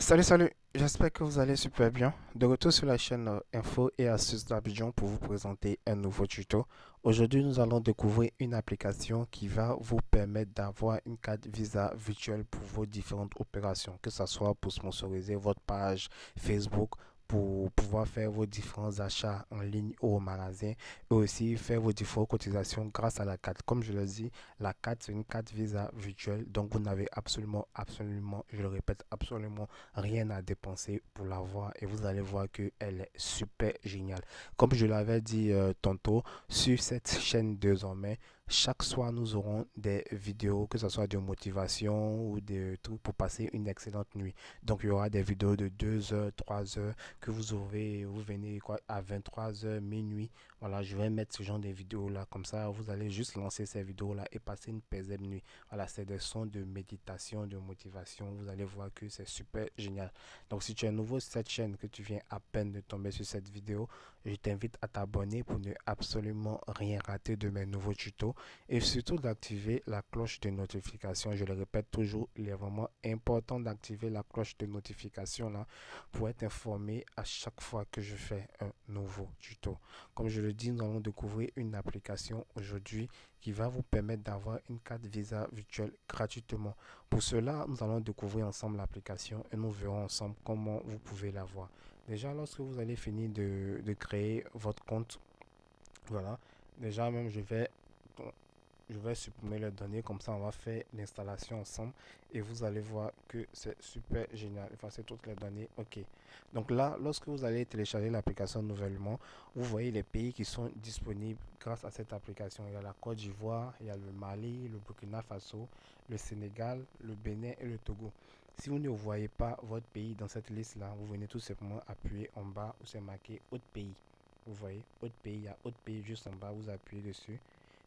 Salut, j'espère que vous allez super bien. De retour sur la chaîne Info et Astuces d'Abidjan pour vous présenter un nouveau tuto. Aujourd'hui, nous allons découvrir une application qui va vous permettre d'avoir une carte Visa virtuelle pour vos différentes opérations, que ce soit pour sponsoriser votre page Facebook, pour pouvoir faire vos différents achats en ligne ou au magasin, et aussi faire vos différentes cotisations grâce à la carte. Comme je le dis, la carte, c'est une carte Visa virtuelle, donc vous n'avez absolument, je le répète, absolument rien à dépenser pour l'avoir et vous allez voir qu'elle est super géniale. Comme je l'avais dit tantôt, sur cette chaîne désormais, chaque soir nous aurons des vidéos, que ce soit de motivation ou des trucs pour passer une excellente nuit. Donc il y aura des vidéos de 2 heures, 3 heures que vous aurez, vous venez quoi, à 23 heures, minuit. Voilà, je vais mettre ce genre de vidéos là, comme ça vous allez juste lancer ces vidéos là et passer une paisible nuit. Voilà, c'est des sons de méditation, de motivation. Vous allez voir que c'est super génial. Donc, si tu es nouveau sur cette chaîne, que tu viens à peine de tomber sur cette vidéo, je t'invite à t'abonner pour ne absolument rien rater de mes nouveaux tutos et surtout d'activer la cloche de notification. Je le répète toujours, il est vraiment important d'activer la cloche de notification là pour être informé à chaque fois que je fais un nouveau tuto. Comme je le dis, nous allons découvrir une application aujourd'hui qui va vous permettre d'avoir une carte Visa virtuelle gratuitement. Pour cela, nous allons découvrir ensemble l'application et nous verrons ensemble comment vous pouvez l'avoir. Déjà, lorsque vous allez finir de créer votre compte, voilà, déjà même je vais supprimer les données, comme ça on va faire l'installation ensemble et vous allez voir que c'est super génial. Effacer toutes les données, ok. Donc là, lorsque vous allez télécharger l'application nouvellement, vous voyez les pays qui sont disponibles grâce à cette application. Il y a la Côte d'Ivoire, il y a le Mali, le Burkina Faso, le Sénégal, le Bénin et le Togo. Si vous ne voyez pas votre pays dans cette liste-là, vous venez tout simplement appuyer en bas où c'est marqué Autre pays. Vous voyez, Autre pays, il y a Autre pays juste en bas, vous appuyez dessus,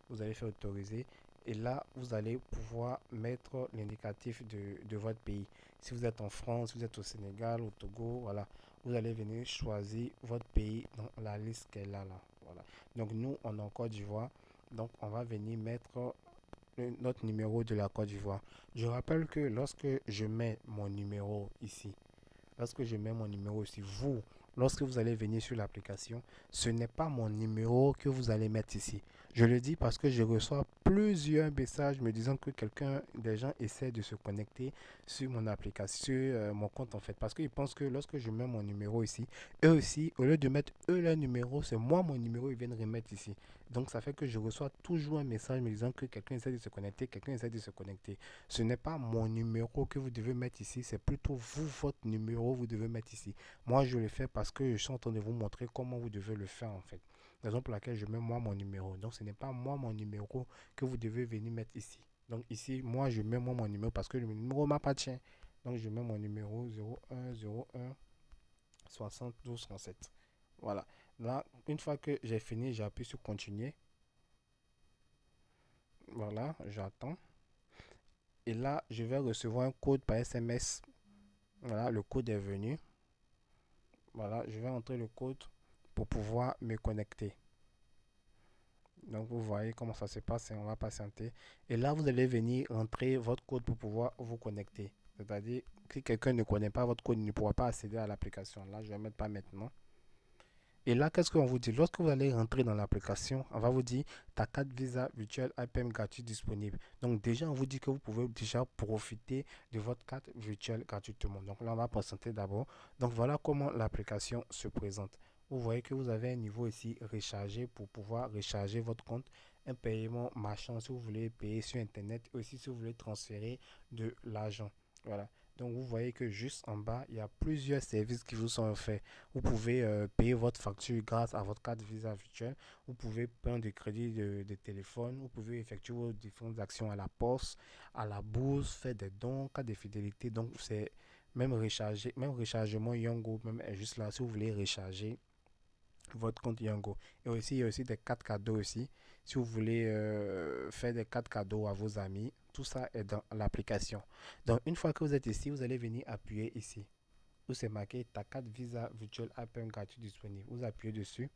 vous allez faire autoriser et là vous allez pouvoir mettre l'indicatif de votre pays. Si vous êtes en France, si vous êtes au Sénégal, au Togo, voilà, vous allez venir choisir votre pays dans la liste qu'elle a là, voilà. Donc nous on est en Côte d'Ivoire, donc on va venir mettre notre numéro de la Côte d'Ivoire. Je rappelle que lorsque je mets mon numéro ici, lorsque je mets mon numéro ici, vous, lorsque vous allez venir sur l'application, ce n'est pas mon numéro que vous allez mettre ici. Je le dis parce que je reçois plusieurs messages me disant que des gens essaient de se connecter sur mon application, sur mon compte en fait. Parce qu'ils pensent que lorsque je mets mon numéro ici, eux aussi, au lieu de mettre eux leur numéro, c'est moi mon numéro, ils viennent remettre ici. Donc ça fait que je reçois toujours un message me disant que quelqu'un essaie de se connecter, quelqu'un essaie de se connecter. Ce n'est pas mon numéro que vous devez mettre ici, c'est plutôt vous, votre numéro, vous devez mettre ici. Moi, je le fais parce que je suis en train de vous montrer comment vous devez le faire en fait. Raison pour laquelle je mets moi mon numéro. Donc, ce n'est pas moi mon numéro que vous devez venir mettre ici. Donc, ici, moi, je mets moi mon numéro parce que le numéro m'appartient. Donc, je mets mon numéro 0101 72 37. Voilà. Là, une fois que j'ai fini, j'appuie sur continuer. Voilà, j'attends. Et là, je vais recevoir un code par SMS. Voilà, le code est venu. Voilà, je vais entrer le code pour pouvoir me connecter. Donc vous voyez comment ça se passe et on va patienter. Et là, vous allez venir entrer votre code pour pouvoir vous connecter. C'est-à-dire, si quelqu'un ne connaît pas votre code, il ne pourra pas accéder à l'application. Là, je vais mettre pas maintenant. Et là, qu'est-ce qu'on vous dit? Lorsque vous allez rentrer dans l'application, on va vous dire ta carte Visa virtuelle IPM gratuite disponible. Donc déjà, on vous dit que vous pouvez déjà profiter de votre carte virtuelle gratuitement. Donc là, on va présenter d'abord. Donc voilà comment l'application se présente. Vous voyez que vous avez un niveau ici recharger pour pouvoir recharger votre compte. Un paiement marchand si vous voulez payer sur Internet. Aussi si vous voulez transférer de l'argent. Voilà. Donc vous voyez que juste en bas, il y a plusieurs services qui vous sont offerts. Vous pouvez payer votre facture grâce à votre carte Visa virtuelle. Vous pouvez prendre des crédits de téléphone. Vous pouvez effectuer vos différentes actions à la poste, à la bourse, faire des dons, carte de fidélité. Donc, c'est même recharger, même rechargement Yango, même juste là, si vous voulez recharger votre compte Yango. Et aussi, il y a aussi des cartes cadeaux aussi. Si vous voulez faire des cartes cadeaux à vos amis, tout ça est dans l'application. Donc, une fois que vous êtes ici, vous allez venir appuyer ici où c'est marqué ta carte Visa virtuelle APM gratuit disponible. Vous appuyez dessus.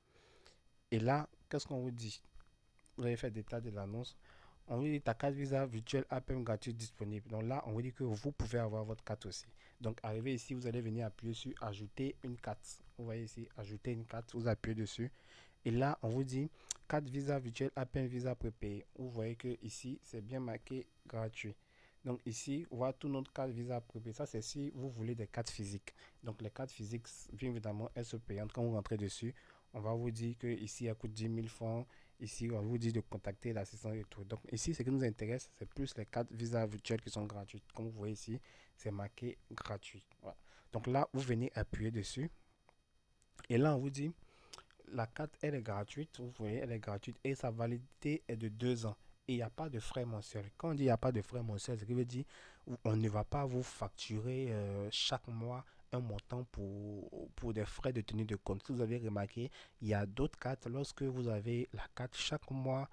Et là, qu'est-ce qu'on vous dit? Vous avez fait l'état de l'annonce. on vous dit ta carte Visa virtuelle APM gratuite disponible. Donc là, on vous dit que vous pouvez avoir votre carte aussi. Donc arrivé ici, vous allez venir appuyer sur ajouter une carte. Vous voyez ici, ajouter une carte, vous appuyez dessus. Et là, on vous dit carte Visa virtuelle APM Visa prépayé. Vous voyez que ici, c'est bien marqué gratuit. Donc ici, on voit tout notre carte Visa prépayé. Ça, c'est si vous voulez des cartes physiques. Donc les cartes physiques, bien évidemment, elles sont payantes. Quand vous rentrez dessus, on va vous dire que ici, elle coûte 10 000 francs. Ici, on vous dit de contacter l'assistant et tout. Donc ici, ce qui nous intéresse, c'est plus les cartes Visa virtuelles qui sont gratuites. Comme vous voyez ici, c'est marqué gratuit. Voilà. Donc là, vous venez appuyer dessus. Et là, on vous dit la carte, elle est gratuite, vous voyez, elle est gratuite et sa validité est de 2 ans. Et il n'y a pas de frais mensuels. Quand on dit il n'y a pas de frais mensuels, ce qui veut dire on ne va pas vous facturer chaque mois un montant pour des frais de tenue de compte. Si vous avez remarqué, il y a d'autres cartes. Lorsque vous avez la carte, chaque mois,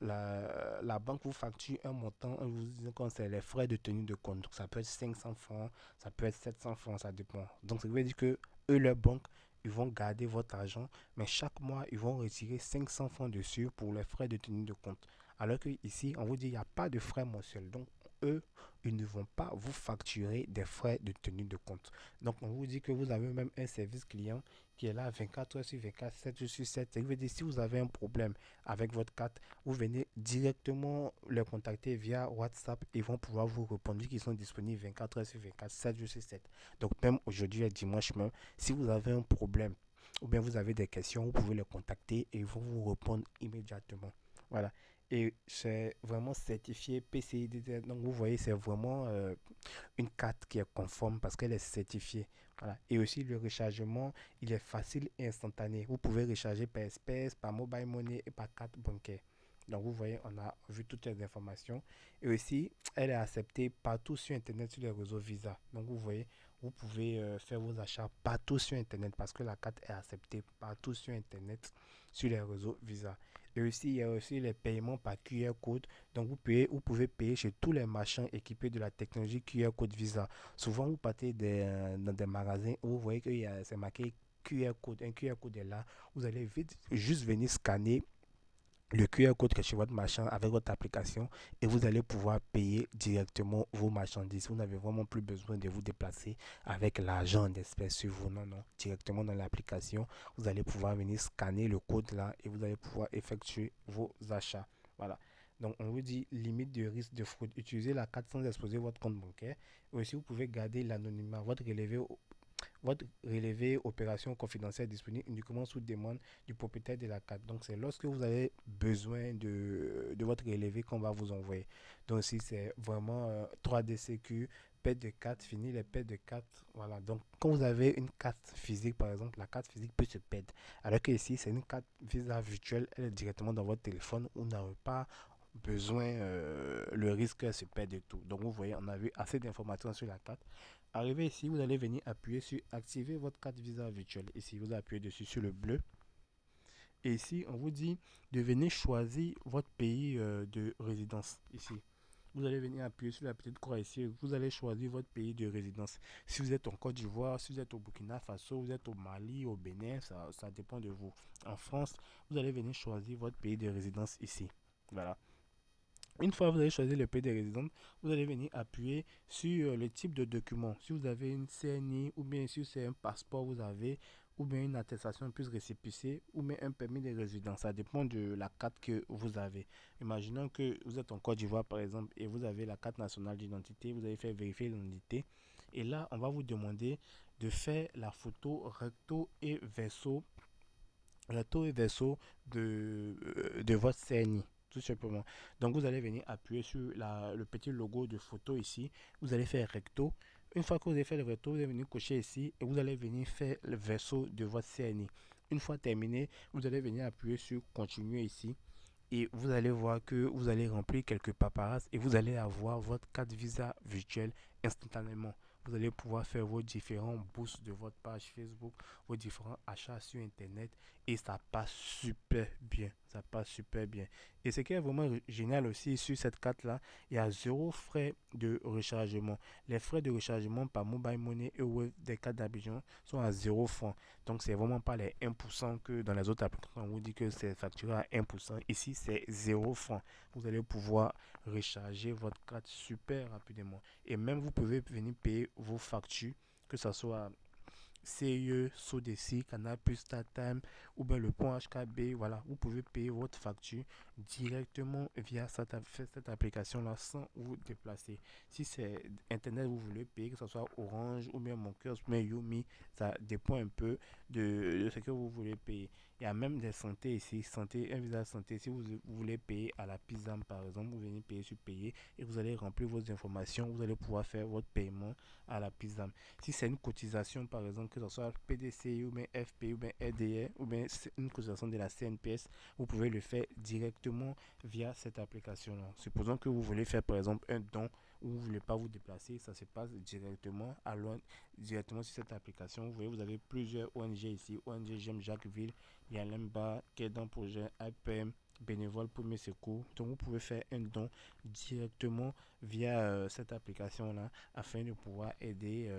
la banque vous facture un montant, on vous dit que c'est les frais de tenue de compte. Donc, ça peut être 500 francs, ça peut être 700 francs, ça dépend. Donc, ça veut dire que eux, leur banque, ils vont garder votre argent, mais chaque mois, ils vont retirer 500 francs dessus pour les frais de tenue de compte. Alors que ici, on vous dit, il n'y a pas de frais mensuels. Donc, eux, ils ne vont pas vous facturer des frais de tenue de compte. Donc, on vous dit que vous avez même un service client qui est là 24 heures sur 24, 7 jours sur 7. Ça veut dire, si vous avez un problème avec votre carte, vous venez directement les contacter via WhatsApp. Ils vont pouvoir vous répondre qu'ils sont disponibles 24 heures sur 24, 7 jours sur 7. Donc, même aujourd'hui, et dimanche même, si vous avez un problème ou bien vous avez des questions, vous pouvez les contacter et ils vont vous répondre immédiatement. Voilà. Et c'est vraiment certifié PCI-DSS. Donc vous voyez, c'est vraiment une carte qui est conforme parce qu'elle est certifiée. Voilà. Et aussi le rechargement, il est facile et instantané. Vous pouvez recharger par espèce, par mobile money et par carte bancaire. Donc vous voyez, on a vu toutes les informations. Et aussi, elle est acceptée partout sur Internet sur les réseaux Visa. Donc vous voyez, vous pouvez faire vos achats partout sur Internet parce que la carte est acceptée partout sur Internet sur les réseaux Visa. Et aussi, il y a aussi les paiements par QR code. Donc vous pouvez payer chez tous les marchands équipés de la technologie QR code Visa. Souvent, vous partez dans des magasins où vous voyez que c'est marqué QR code. Un QR code est là. Vous allez vite juste venir scanner le QR code qui est sur votre marchand avec votre application et vous allez pouvoir payer directement vos marchandises. Vous n'avez vraiment plus besoin de vous déplacer avec l'argent en espèces sur vous. Non, non. Directement dans l'application, vous allez pouvoir venir scanner le code là et vous allez pouvoir effectuer vos achats. Voilà. Donc, on vous dit limite de risque de fraude. Utilisez la carte sans exposer votre compte bancaire. Et aussi, vous pouvez garder l'anonymat. Votre relevé opération confidentielle est disponible uniquement sous demande du propriétaire de la carte. Donc, c'est lorsque vous avez besoin de votre relevé qu'on va vous envoyer. Donc, si c'est vraiment 3D Sécu, perte de carte, fini les pertes de carte. Voilà. Donc, quand vous avez une carte physique, par exemple, la carte physique peut se perdre. Alors que ici, c'est une carte Visa virtuelle, elle est directement dans votre téléphone. Vous n'avez pas besoin, le risque se perd de tout. Donc, vous voyez, on a vu assez d'informations sur la carte. Arrivé ici, vous allez venir appuyer sur activer votre carte Visa virtuelle. Ici, vous appuyez dessus sur le bleu. Et ici, on vous dit de venir choisir votre pays de résidence. Ici, vous allez venir appuyer sur la petite croix ici. Vous allez choisir votre pays de résidence. Si vous êtes en Côte d'Ivoire, si vous êtes au Burkina Faso, vous êtes au Mali, au Bénin, ça dépend de vous. En France, vous allez venir choisir votre pays de résidence ici. Voilà. Une fois que vous avez choisi le pays de résidence, vous allez venir appuyer sur le type de document. Si vous avez une CNI ou bien si c'est un passeport, vous avez ou bien une attestation plus récépissée ou bien un permis de résidence. Ça dépend de la carte que vous avez. Imaginons que vous êtes en Côte d'Ivoire par exemple et vous avez la carte nationale d'identité. Vous allez faire vérifier l'identité. Et là, on va vous demander de faire la photo recto et verso de votre CNI, tout simplement. Donc, vous allez venir appuyer sur le petit logo de photo ici. Vous allez faire recto. Une fois que vous avez fait le recto, vous allez venir cocher ici et vous allez venir faire le verso de votre CNI. Une fois terminé, vous allez venir appuyer sur continuer ici et vous allez voir que vous allez remplir quelques paperasses et vous allez avoir votre carte Visa virtuelle instantanément. Vous allez pouvoir faire vos différents boosts de votre page Facebook, vos différents achats sur Internet et ça passe super bien. Ça passe super bien. Et ce qui est vraiment génial aussi sur cette carte-là, il y a zéro frais de rechargement. Les frais de rechargement par mobile money et web des cartes d'Abidjan sont à 0 francs. Donc, c'est vraiment pas les 1% que dans les autres applications, on vous dit que c'est facturé à 1%. Ici, c'est 0 francs. Vous allez pouvoir recharger votre carte super rapidement. Et même, vous pouvez venir payer vos factures, que ce soit CIE, SODECI, Canal+, StarTime ou bien le pont HKB. Voilà, vous pouvez payer votre facture directement via cette application-là sans vous déplacer. Si c'est Internet, vous voulez payer, que ce soit Orange ou bien Moncur ou bien Yumi, ça dépend un peu de ce que vous voulez payer. Il y a même des santé ici, santé, un visa santé. Si vous voulez payer à la PISAM, par exemple, vous venez payer sur payer et vous allez remplir vos informations, vous allez pouvoir faire votre paiement à la PISAM. Si c'est une cotisation, par exemple, que ce soit PDCI ou bien FPI ou bien RDR ou bien une cotisation de la CNPS, vous pouvez le faire directement via cette application-là. Supposons que vous voulez faire, par exemple, un don ou vous ne voulez pas vous déplacer, ça se passe directement directement sur cette application. Vous voyez, vous avez plusieurs ONG ici. ONG J'aime Jacquesville, Yalemba, qui est dans le projet IPM, bénévole premier secours. Donc vous pouvez faire un don directement via cette application-là afin de pouvoir aider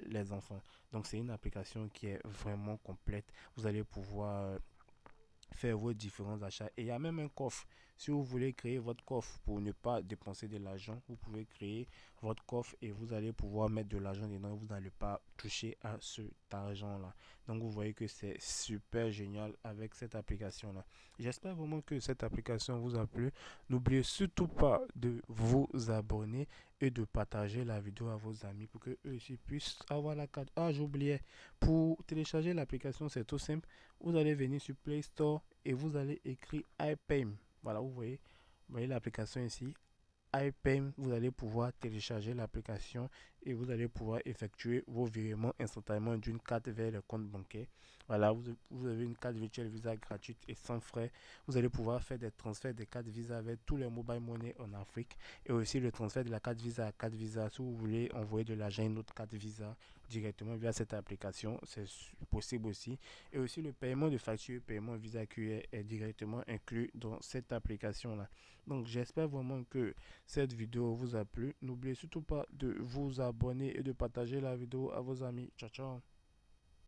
les enfants. Donc c'est une application qui est vraiment complète. Vous allez pouvoir faire vos différents achats. Et il y a même un coffre. Si vous voulez créer votre coffre pour ne pas dépenser de l'argent, vous pouvez créer votre coffre et vous allez pouvoir mettre de l'argent dedans et vous n'allez pas toucher à cet argent-là. Donc vous voyez que c'est super génial avec cette application-là. J'espère vraiment que cette application vous a plu. N'oubliez surtout pas de vous abonner et de partager la vidéo à vos amis pour que eux aussi puissent avoir la carte. Ah, j'oubliais. Pour télécharger l'application, c'est tout simple. Vous allez venir sur Play Store et vous allez écrire iPayme. Voilà, vous voyez l'application ici, iPayme. Vous allez pouvoir télécharger l'application et vous allez pouvoir effectuer vos virements instantanément d'une carte vers le compte bancaire. Voilà, vous avez une carte virtuelle Visa gratuite et sans frais. Vous allez pouvoir faire des transferts de cartes Visa avec tous les mobile money en Afrique et aussi le transfert de la carte Visa à carte Visa. Si vous voulez envoyer de l'argent à une autre carte Visa directement via cette application, c'est possible aussi. Et aussi le paiement de facture, paiement Visa QR est directement inclus dans cette application-là. Donc j'espère vraiment que cette vidéo vous a plu. N'oubliez surtout pas de vous abonner et de partager la vidéo à vos amis. Ciao, ciao.